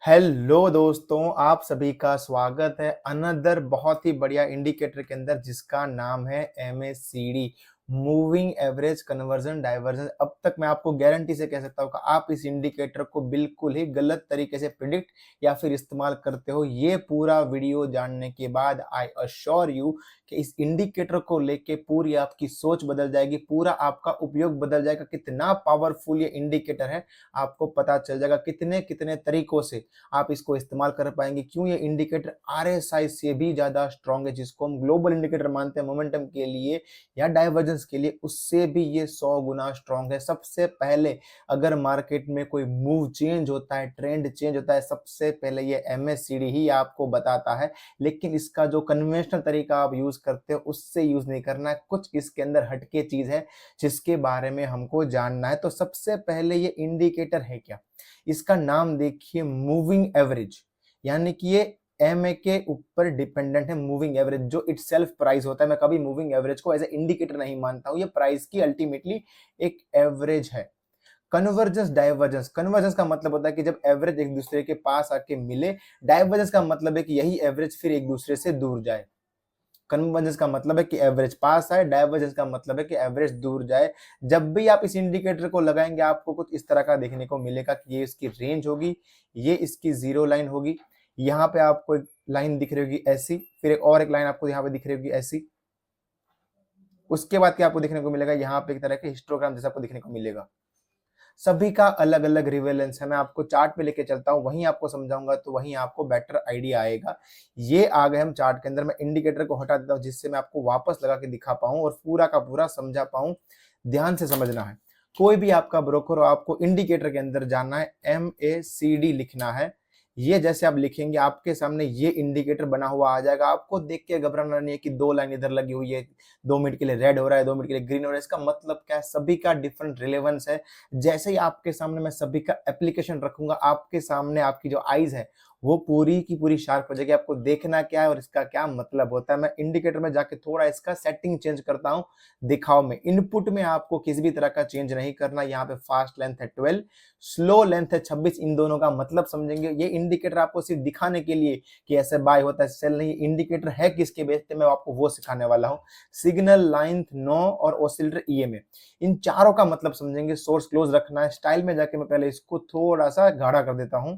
Hello दोस्तों, आप सभी का स्वागत है अनदर बहुत ही बढ़िया इंडिकेटर के अंदर जिसका नाम है MACD, moving average conversion divergence. अब तक मैं आपको गारंटी से कह सकता हूँ कि आप इस इंडिकेटर को बिल्कुल ही गलत तरीके से प्रिडिक्ट या फिर इस्तेमाल करते हो। ये पूरा वीडियो जानने के बाद आई अश्योर यू कि इस इंडिकेटर को लेके पूरी आपकी सोच बदल जाएगी, पूरा आपका उपयोग बदल जाएगा। कितना पावरफुल ये इंडिकेटर है आपको पता चल जाएगा, कितने कितने तरीकों से आप इसको इस्तेमाल कर पाएंगे। क्यों ये इंडिकेटर आरएसआई से भी ज्यादा स्ट्रॉन्ग है, जिसको हम ग्लोबल इंडिकेटर मानते हैं मोमेंटम के लिए या डाइवर्जेंस के लिए, उससे भी ये 100 गुना स्ट्रॉन्ग है। सबसे पहले अगर मार्केट में कोई मूव चेंज होता है, ट्रेंड चेंज होता है, सबसे पहले ये एमएससीडी ही आपको बताता है। लेकिन इसका जो कन्वेंशनल तरीका आप यूज करते हो उससे यूज नहीं करना है, कुछ इसके अंदर हटके चीज है जिसके बारे में हमको जानना है। तो सबसे पहले ये इंडिकेटर है क्या, इसका नाम देखिए मूविंग एवरेज, यानी कि ये एमए के ऊपर डिपेंडेंट है। मूविंग एवरेज जो इट सेल्फ प्राइस होता है, मैं कभी मूविंग एवरेज को एज ए इंडिकेटर नहीं मानता हूं, ये प्राइस की अल्टीमेटली एक एवरेज है। कन्वर्जेंस डाइवर्जेंस, कन्वर्जेंस का मतलब होता है कि जब एवरेज एक दूसरे के पास आके मिले, डाइवर्जेंस का मतलब है कि यही एवरेज फिर एक दूसरे से दूर जाए। कन्वर्जेंस का मतलब है कि एवरेज पास आए, डाइवर्जेंस का मतलब है कि एवरेज दूर जाए। जब भी आप इस इंडिकेटर को लगाएंगे आपको कुछ इस तरह का देखने को मिलेगा कि ये इसकी रेंज होगी, ये इसकी जीरो लाइन होगी, यहाँ पे आपको एक लाइन दिख रही होगी ऐसी, फिर एक लाइन आपको यहाँ पे दिख रही होगी ऐसी। उसके बाद क्या आपको देखने को मिलेगा, यहाँ पे एक तरह के हिस्टोग्राम जैसा आपको देखने को मिलेगा। सभी का अलग अलग रिवेलेंस है। मैं आपको चार्ट पे लेके चलता हूँ, वहीं आपको समझाऊंगा तो वहीं आपको बेटर आइडिया आएगा। ये आ गए हम चार्ट के अंदर। मैं इंडिकेटर को हटा देता हूँ जिससे मैं आपको वापस लगा के दिखा पाऊँ और पूरा का पूरा समझा पाऊँ। ध्यान से समझना है, कोई भी आपका ब्रोकर हो, आपको इंडिकेटर के अंदर जाना है, MACD लिखना है। ये जैसे आप लिखेंगे आपके सामने ये इंडिकेटर बना हुआ आ जाएगा। आपको देख के घबराना नहीं है कि दो लाइन इधर लगी हुई है, 2 मिनट के लिए रेड हो रहा है, 2 मिनट के लिए ग्रीन हो रहा है। इसका मतलब क्या है, सभी का डिफरेंट रिलेवेंस है। जैसे ही आपके सामने मैं सभी का एप्लीकेशन रखूंगा, आपके सामने आपकी जो आईज है वो पूरी की पूरी शार्प हो जाएगी। आपको देखना क्या है और इसका क्या मतलब होता है। मैं इंडिकेटर में जाके थोड़ा इसका सेटिंग चेंज करता हूं, दिखाओ में। इनपुट में आपको किसी भी तरह का चेंज नहीं करना। यहाँ पे फास्ट लेंथ है 12, स्लो लेंथ है 26। इन दोनों का मतलब समझेंगे। ये इंडिकेटर आपको सिर्फ दिखाने के लिए कि ऐसे बाय होता है सेल नहीं, इंडिकेटर है किसके बेस पे, मैं आपको वो सिखाने वाला हूँ। सिग्नल, लाइन, नो और ऑसिलेटर, EMA, इन चारों का मतलब समझेंगे। सोर्स क्लोज रखना है। स्टाइल में जाके मैं पहले इसको थोड़ा सा गाढ़ा कर देता हूं।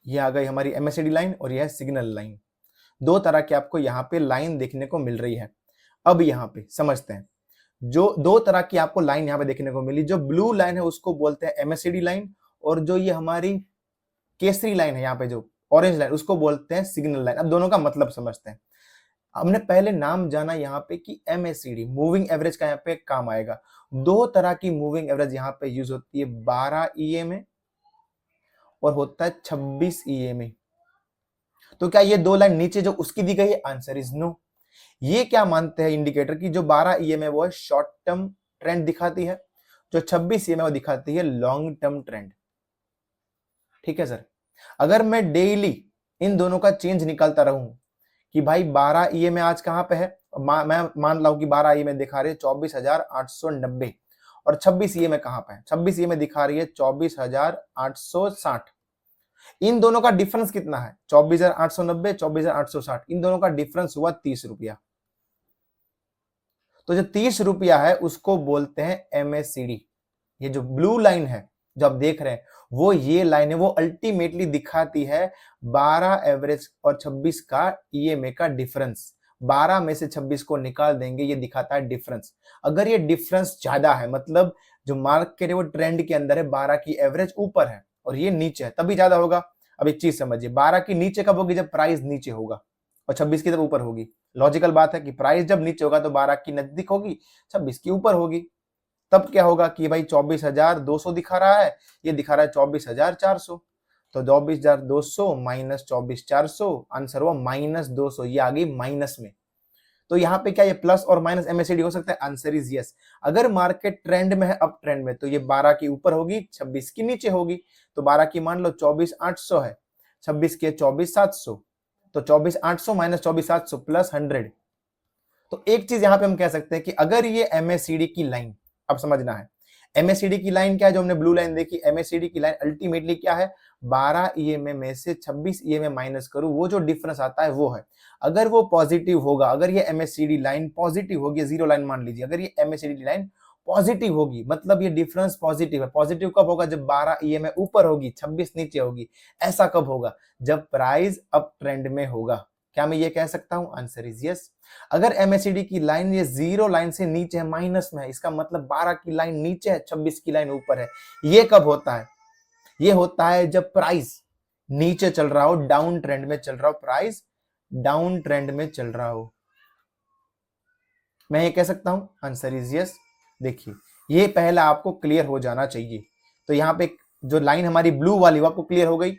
ये आ गई हमारी MACD लाइन और यह है सिग्नल लाइन। दो तरह की आपको यहाँ पे लाइन देखने को मिल रही है। अब यहाँ पे समझते हैं, जो दो तरह की आपको लाइन यहाँ पे देखने को मिली। जो ब्लू लाइन है उसको बोलते हैं MACD लाइन, और जो ये हमारी केसरी लाइन है यहाँ पे जो ऑरेंज लाइन, उसको बोलते हैं सिग्नल लाइन। अब दोनों का मतलब समझते हैं। हमने पहले नाम जाना यहाँ पे कि MACD मूविंग एवरेज का यहाँ पे काम आएगा। दो तरह की मूविंग एवरेज यहाँ पे यूज होती है, 12 EMA और होता है 26 EMA। तो क्या ये दो लाइन नीचे जो उसकी दी गई है, आंसर इज नो। ये क्या मानते हैं इंडिकेटर की, जो 12 EMA वो है शॉर्ट टर्म ट्रेंड दिखाती है, जो 26 EMA वो दिखाती है लॉन्ग टर्म ट्रेंड। ठीक है सर, अगर मैं डेली इन दोनों का चेंज निकालता रहूं कि भाई 12 EMA आज कहां पे है, मैं मान ला हूं कि 12 EMA दिखा रही है 24,890, और 26 EMA कहां पे है, 26 EMA दिखा रही है 24,860। इन दोनों का डिफरेंस कितना है, 24,890, 24,860, इन दोनों का डिफरेंस हुआ 30 रुपया। तो जो 30 रुपया है उसको बोलते हैं MACD। ये जो ब्लू लाइन है जो आप देख रहे हैं, वो ये लाइन है, वो अल्टीमेटली दिखाती है 12 एवरेज और 26 का EMA का डिफरेंस। 12 में से 26 को निकाल देंगे, ये दिखाता है डिफरेंस। अगर ये डिफरेंस ज्यादा है, मतलब जो मार्केट है वो ट्रेंड के अंदर है, 12 की एवरेज ऊपर है और ये नीचे है, तभी ज्यादा होगा। अब एक चीज समझिए, 12 की नीचे कब होगी, जब प्राइस नीचे होगा, और 26 की जब ऊपर होगी। लॉजिकल बात है कि प्राइस जब नीचे होगा तो 12 की नजदीक होगी, 26 की ऊपर होगी। तब क्या होगा कि भाई 24,200 दिखा रहा है, ये दिखा रहा है 24,400। तो 24,200 माइनस 24,400, आंसर हुआ -200। ये आ गई माइनस में। तो यहाँ पे क्या ये प्लस और माइनस MACD हो सकता है, आंसर इज यस। अगर मार्केट ट्रेंड में है, अप ट्रेंड में, तो ये 12 की ऊपर होगी, 26 की नीचे होगी। तो 12 की मान लो 24,800 है, 26 के 24,700, तो 24,800 माइनस 24,700 प्लस 100। तो एक चीज यहां पे हम कह सकते हैं कि अगर ये MACD की लाइन, अब समझना है, एमएससीडी की लाइन क्या है जो हमने ब्लू लाइन देखी, एमएससीडी की लाइन अल्टीमेटली क्या है, 12 ईएमए में से 26 ईएमए माइनस करूं, वो जो डिफरेंस आता है वो है। अगर वो पॉजिटिव होगा, अगर ये एमएससीडी लाइन पॉजिटिव होगी, जीरो लाइन मान लीजिए, अगर ये एमएससीडी लाइन पॉजिटिव होगी मतलब ये डिफरेंस पॉजिटिव है। पॉजिटिव कब होगा, जब 12 ईएमए ऊपर होगी 26 नीचे होगी। ऐसा कब होगा, जब प्राइस अप ट्रेंड में होगा। क्या मैं ये कह सकता हूं, आंसर इज यस। अगर एमएससीडी की लाइन ये जीरो लाइन से नीचे है, माइनस में है, इसका मतलब 12 की लाइन नीचे है, 26 की लाइन ऊपर है। ये कब होता है, ये होता है जब प्राइस नीचे चल रहा हो, डाउन ट्रेंड में चल रहा हो, प्राइस डाउन ट्रेंड में चल रहा हो। मैं ये कह सकता हूं, आंसर इज यस। देखिए ये पहला आपको क्लियर हो जाना चाहिए। तो यहाँ पे जो लाइन हमारी ब्लू वाली वो आपको क्लियर हो गई।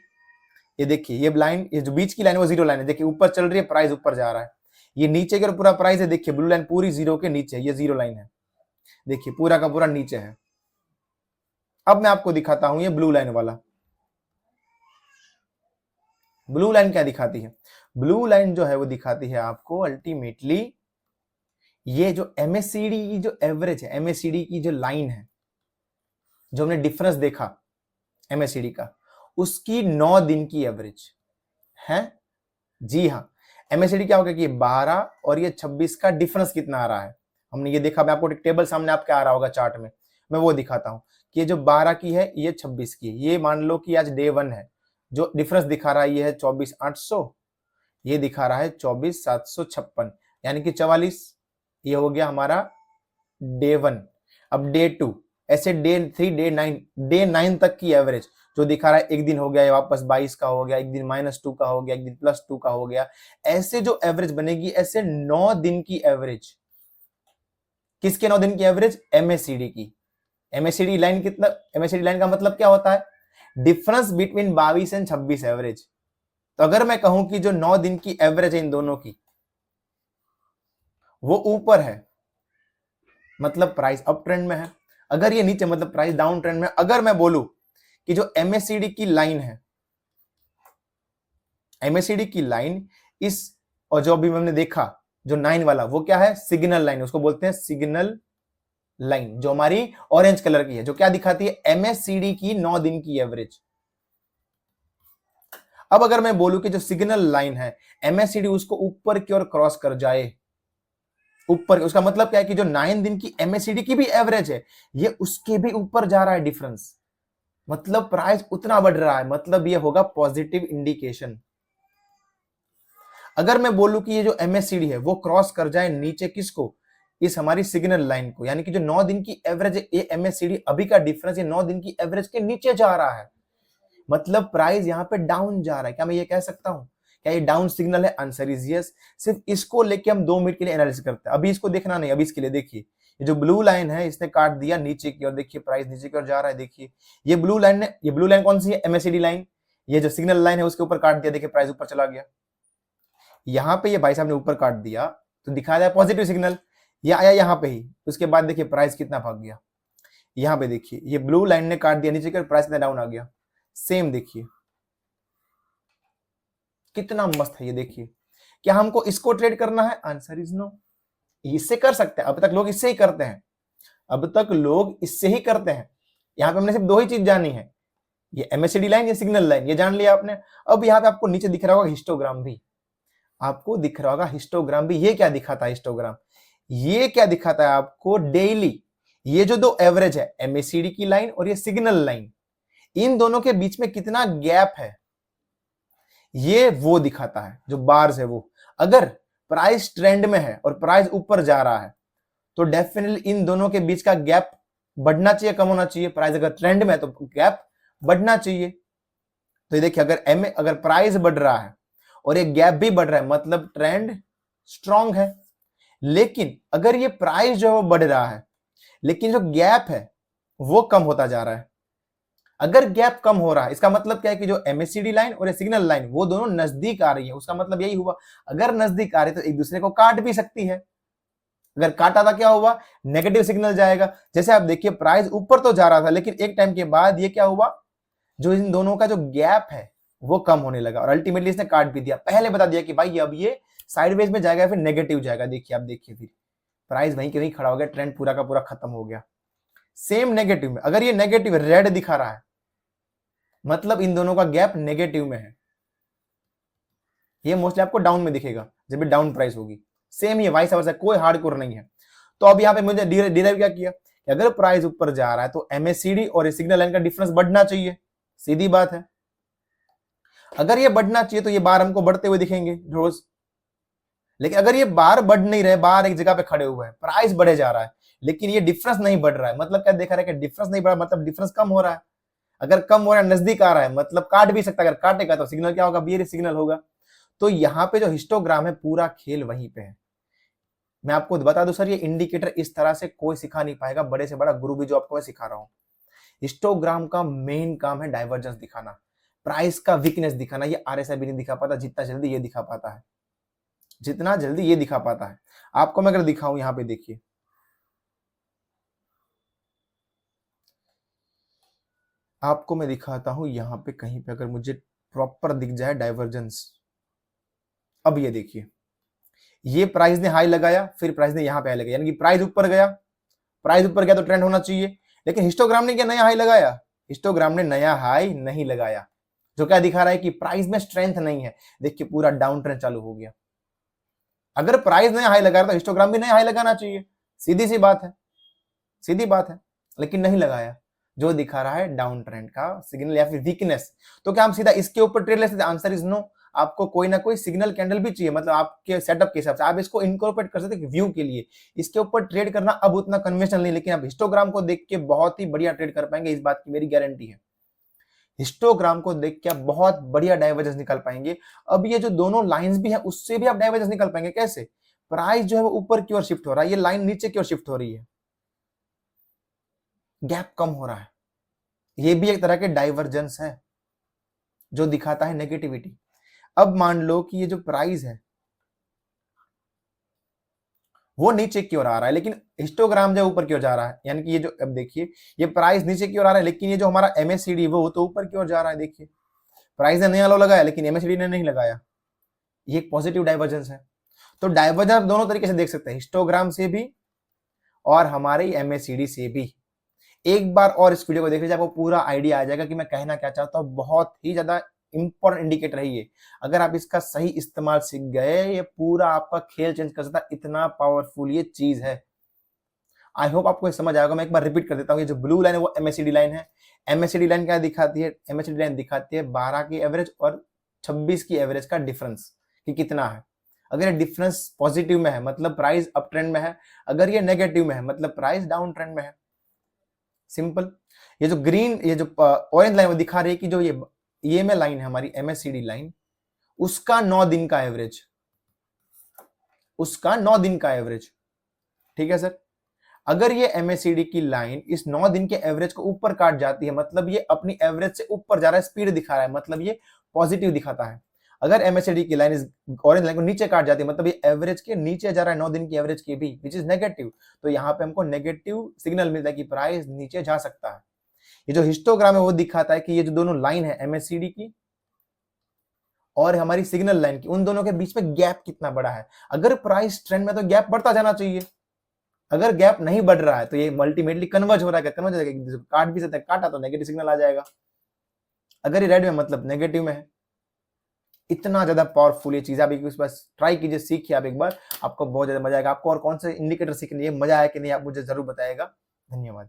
ये देखिए ये लाइन, ये जो बीच की लाइन है वो जीरो लाइन है, देखिए ऊपर चल रही है, प्राइस ऊपर जा रहा है। ये नीचे के पूरा प्राइस है, देखिए ब्लू लाइन पूरी जीरो के नीचे है, ये जीरो लाइन है, देखिए पूरा का पूरा नीचे है। अब मैं आपको दिखाता हूं ये ब्लू लाइन वाला। ब्लू लाइन क्या दिखाती है, ब्लू लाइन जो है वो दिखाती है आपको अल्टीमेटली ये जो एमएससीडी की जो एवरेज है, एमएससीडी की जो लाइन है, जो हमने डिफरेंस देखा एमएससीडी का, उसकी 9 दिन की एवरेज है। जी हाँ, एमएससीडी क्या होगा कि 12 और ये 26 का डिफरेंस कितना आ रहा है, हमने ये देखा। मैं आपको एक टेबल सामने आपके आ रहा होगा चार्ट में, मैं वो दिखाता हूं कि ये जो 12 की है, ये 26 की है। ये मान लो कि आज डे 1 है, जो डिफरेंस दिखा रहा है ये है 24,800, ये दिखा रहा है 24,756, यानी कि 44। ये हो गया हमारा डे 1। अब डे 2, ऐसे डे 3, डे 9 तक की एवरेज जो दिखा रहा है, एक दिन हो गया, वापस 22 का हो गया, एक दिन -2 का हो गया, एक दिन +2 का हो गया। ऐसे जो एवरेज बनेगी, ऐसे 9 दिन की एवरेज। किसके 9 दिन की एवरेज, एमएससीडी की। एमएससीडी लाइन कितना, एमएससीडी लाइन का मतलब क्या होता है, डिफरेंस बिटवीन 22 एंड 26 एवरेज। तो अगर मैं कहूं कि जो 9 दिन की एवरेज है इन दोनों की, वो ऊपर है, मतलब प्राइस अप ट्रेंड में है। अगर ये नीचे, मतलब प्राइस डाउन ट्रेंड में। अगर मैं बोलूं कि जो एमएससीडी की लाइन है, एमएससीडी की लाइन इस, और जो अभी हमने देखा जो 9 वाला, वो क्या है, सिग्नल लाइन, उसको बोलते हैं सिग्नल लाइन, जो हमारी ऑरेंज कलर की है, जो क्या दिखाती है, एमएससीडी की 9 दिन की एवरेज। अब अगर मैं बोलूं कि जो सिग्नल लाइन है, एमएससीडी उसको ऊपर की ओर क्रॉस कर जाए, ऊपर, उसका मतलब क्या है कि जो 9 दिन की एमएससीडी की भी एवरेज है, ये उसके भी ऊपर जा रहा है डिफरेंस, मतलब प्राइस उतना बढ़ रहा है, मतलब ये होगा पॉजिटिव इंडिकेशन। अगर मैं बोलूं कि ये जो एमएससीडी है वो क्रॉस कर जाए नीचे, किसको, इस हमारी सिग्नल लाइन को, यानी कि जो 9 दिन की एवरेज है, ये एमएससीडी अभी का डिफरेंस ये 9 दिन की एवरेज के नीचे जा रहा है, मतलब प्राइस यहां पे डाउन जा रहा है। क्या मैं ये कह सकता हूं, क्या ये डाउन सिग्नल है, आंसर इज यस। सिर्फ इसको लेके हम 2 मिनट के लिए एनालिसिस करते हैं, अभी इसको देखना नहीं, अभी इसके लिए देखिए, ये जो ब्लू लाइन है इसने काट दिया नीचे की ओर, देखिए प्राइस नीचे की ओर जा रहा है। देखिए ये ब्लू लाइन ने, ये ब्लू लाइन कौन सी है, एमएससीडी लाइन, ये जो सिग्नल लाइन है उसके ऊपर काट दिया, देखिए प्राइस ऊपर चला गया। यहां पे ये भाई साहब ने ऊपर काट दिया तो दिखा दिया पॉजिटिव सिग्नल, ये आया यहां पे ही, उसके बाद देखिए प्राइस कितना भाग गया। यहां पे देखिए ये ब्लू लाइन ने काट दिया नीचे की ओर, प्राइस कितना डाउन आ गया। सेम देखिए कितना मस्त है ये, देखिए। क्या हमको इसको ट्रेड करना है, आंसर इज नो। इससे कर सकते हैं, अब तक लोग इससे ही करते हैं, अब तक लोग इससे ही करते हैं। यहां पे हमने सिर्फ 2 ही चीज जानी है, ये एमएससीडी लाइन, ये सिग्नल लाइन, ये जान लिया आपने। अब यहाँ पे आपको नीचे दिख रहा होगा हिस्टोग्राम भी, आपको दिख रहा होगा हिस्टोग्राम भी। ये क्या दिखाता है हिस्टोग्राम, ये क्या दिखाता है आपको, डेली ये जो 2 एवरेज है, एमएससीडी की लाइन और ये सिग्नल लाइन, इन दोनों के बीच में कितना गैप है, ये वो दिखाता है, जो बार्स है वो। अगर प्राइस ट्रेंड में है और प्राइस ऊपर जा रहा है तो डेफिनेटली इन दोनों के बीच का गैप बढ़ना चाहिए, कम होना चाहिए। प्राइस अगर ट्रेंड में है तो गैप बढ़ना चाहिए। तो ये देखिए, अगर प्राइस बढ़ रहा है और एक गैप भी बढ़ रहा है, मतलब ट्रेंड स्ट्रांग है। लेकिन अगर ये प्राइस जो है वो बढ़ रहा है, लेकिन जो गैप है वो कम होता जा रहा है, अगर गैप कम हो रहा है, इसका मतलब क्या है कि जो एमएससीडी लाइन और सिग्नल लाइन वो दोनों नजदीक आ रही है। उसका मतलब यही हुआ, अगर नजदीक आ रही है तो एक दूसरे को काट भी सकती है। अगर काटा था क्या हुआ, नेगेटिव सिग्नल जाएगा। जैसे आप देखिए प्राइस ऊपर तो जा रहा था, लेकिन एक टाइम के बाद ये क्या हुआ, जो इन दोनों का जो गैप है वो कम होने लगा और अल्टीमेटली इसने काट भी दिया। पहले बता दिया कि भाई अब ये साइडवेज में जाएगा, फिर नेगेटिव जाएगा। देखिए आप देखिए, फिर प्राइस वहीं के वहीं खड़ा हो गया, ट्रेंड पूरा का पूरा खत्म हो गया। सेम नेगेटिव में, अगर ये नेगेटिव रेड दिखा रहा है मतलब इन दोनों का गैप नेगेटिव में है। ये मोस्टली आपको डाउन में दिखेगा जब भी डाउन प्राइस होगी। सेम ही वाइस वर्सा, कोई हार्डकोर नहीं है। तो अब यहाँ पे मुझे डिराइव क्या किया कि अगर प्राइस ऊपर जा रहा है तो एमएससीडी और सिग्नल लाइन का डिफरेंस बढ़ना चाहिए, सीधी बात है। अगर ये बढ़ना चाहिए तो ये बार हमको बढ़ते हुए दिखेंगे रोज, लेकिन अगर ये बार बढ़ नहीं रहे, बार एक जगह पे खड़े हुए हैं, प्राइस बढ़े जा रहा है लेकिन ये डिफरेंस नहीं बढ़ रहा है, मतलब क्या देखा रहा है कि डिफरेंस नहीं बढ़ा, मतलब डिफरेंस कम हो रहा है। अगर कम हो रहा है, नजदीक आ रहा है, मतलब काट भी सकता है, अगर काटेगा तो सिग्नल क्या होगा, बियर सिग्नल होगा। तो यहाँ पे जो हिस्टोग्राम है पूरा खेल वहीं पे है। मैं आपको बता दूं सर, ये इंडिकेटर इस तरह से कोई सिखा नहीं पाएगा, बड़े से बड़ा गुरु भी जो आपको मैं सिखा रहा हूं। हिस्टोग्राम का मेन काम है डाइवर्जेंस दिखाना, प्राइस का वीकनेस दिखाना। ये आरएसआई भी नहीं दिखा पाता जितना जल्दी ये दिखा पाता है, जितना जल्दी ये दिखा पाता है। आपको मैं अगर दिखाऊं, यहां पे देखिए, आपको मैं दिखाता हूं यहां पे कहीं पे अगर मुझे प्रॉपर दिख जाए डाइवर्जेंस। अब ये देखिए, ये प्राइस ने हाई लगाया, फिर प्राइस ने यहां पे हाई लगाया, यानी कि प्राइस ऊपर गया, प्राइस ऊपर गया तो ट्रेंड होना चाहिए। लेकिन हिस्टोग्राम ने क्या नया हाई लगाया? हिस्टोग्राम ने नया हाई नहीं लगाया, जो क्या दिखा रहा है कि प्राइस में स्ट्रेंथ नहीं है। देखिए पूरा डाउन ट्रेंड चालू हो गया। अगर प्राइस नया हाई लगा रहा तो हिस्टोग्राम भी नया हाई लगाना चाहिए, सीधी सी बात है, सीधी बात है। लेकिन नहीं लगाया, जो दिखा रहा है डाउन ट्रेंड का सिग्नल या फिर वीकनेस। तो क्या हम सीधा इसके ऊपर ट्रेड ले सकते? Answer is no. आपको कोई ना कोई सिग्नल कैंडल भी चाहिए, मतलब आपके सेटअप के हिसाब से आप इसको इनकॉर्पोरेट कर सकते हैं व्यू के लिए। इसके ऊपर ट्रेड करना अब उतना कन्वेंशनल नहीं, लेकिन आप हिस्टोग्राम को देख के बहुत ही बढ़िया ट्रेड कर पाएंगे, इस बात की मेरी गारंटी है। हिस्टोग्राम को देख के आप बहुत बढ़िया डाइवर्जेंस निकाल पाएंगे। अब ये जो दोनों लाइंस भी है उससे भी आप डाइवर्जेंस निकाल पाएंगे। कैसे? प्राइस जो है वो ऊपर की ओर शिफ्ट हो रहा है, ये लाइन नीचे की ओर शिफ्ट हो रही है, गैप कम हो रहा है। ये भी एक तरह के डाइवर्जेंस है जो दिखाता है नेगेटिविटी। अब मान लो कि ये जो प्राइस है वो नीचे की ओर आ रहा है, लेकिन हिस्टोग्राम जो ऊपर की ओर जा रहा है, यानी कि ये जो, अब देखिए ये प्राइस नीचे की ओर आ रहा है, लेकिन ये जो हमारा एमएससीडी वो तो ऊपर की ओर जा रहा है। देखिए प्राइस ने नया लो लगाया लेकिन एमएससीडी ने नहीं लगाया, ये एक पॉजिटिव डाइवर्जेंस है। तो डाइवर्जेंस दोनों तरीके से देख सकते हैं, हिस्टोग्राम से भी और हमारे एमएससीडी से भी। एक बार और इस वीडियो को देख लीजिए, आपको पूरा आइडिया आ जाएगा कि मैं कहना क्या चाहता हूँ। बहुत ही ज्यादा इंपॉर्टेंट इंडिकेटर है ये, अगर आप इसका सही इस्तेमाल सीख गए, ये पूरा आपका खेल चेंज कर सकता है, इतना पावरफुल ये चीज है। आई होप आपको समझ आएगा। मैं एक बार रिपीट कर देता हूँ, ये जो ब्लू लाइन है वो एमएससीडी लाइन है। एमएससीडी लाइन क्या दिखाती है? एमएससीडी लाइन दिखाती है 12 की एवरेज और 26 की एवरेज का डिफरेंस, कि कितना है। अगर ये डिफरेंस पॉजिटिव में है मतलब प्राइस अप ट्रेंड में है, अगर ये नेगेटिव में है मतलब प्राइस डाउन ट्रेंड में है। सिंपल। ये जो ग्रीन, ये जो ऑरेंज लाइन वो दिखा रही है कि जो ये में लाइन है हमारी एमएससीडी लाइन, उसका 9 दिन का एवरेज, उसका 9 दिन का एवरेज। ठीक है सर। अगर ये एमएससीडी की लाइन इस 9 दिन के एवरेज को ऊपर काट जाती है मतलब ये अपनी एवरेज से ऊपर जा रहा है, स्पीड दिखा रहा है, मतलब ये पॉजिटिव दिखाता है। अगर एमएससीडी की लाइन इस ऑरेंज लाइन को नीचे काट जाती है मतलब ये एवरेज के नीचे जा रहा है, 9 दिन की एवरेज के भी, विच इज नेगेटिव। तो यहाँ पे हमको नेगेटिव सिग्नल मिलता है कि प्राइस नीचे जा सकता है। ये जो हिस्टोग्राम है वो दिखाता है कि ये जो दोनों लाइन है एमएससीडी की और हमारी सिग्नल लाइन की, उन दोनों के बीच में गैप कितना बड़ा है। अगर प्राइस ट्रेंड में तो गैप बढ़ता जाना चाहिए, अगर गैप नहीं बढ़ रहा है तो ये अल्टीमेटली कन्वर्ज हो रहा है, कन्वर्ज हो जाएगा, काट भी सकते हैं, काटा तो नेगेटिव सिग्नल आ जाएगा। अगर ये रेड में मतलब नेगेटिव में है। इतना ज्यादा पावरफुल ये चीज, आप एक बार ट्राई कीजिए, सीखिए आप एक बार, आपको बहुत ज्यादा मजा आएगा। आपको और कौन से इंडिकेटर सीखने मजा आया कि नहीं आप मुझे जरूर बताएगा। धन्यवाद।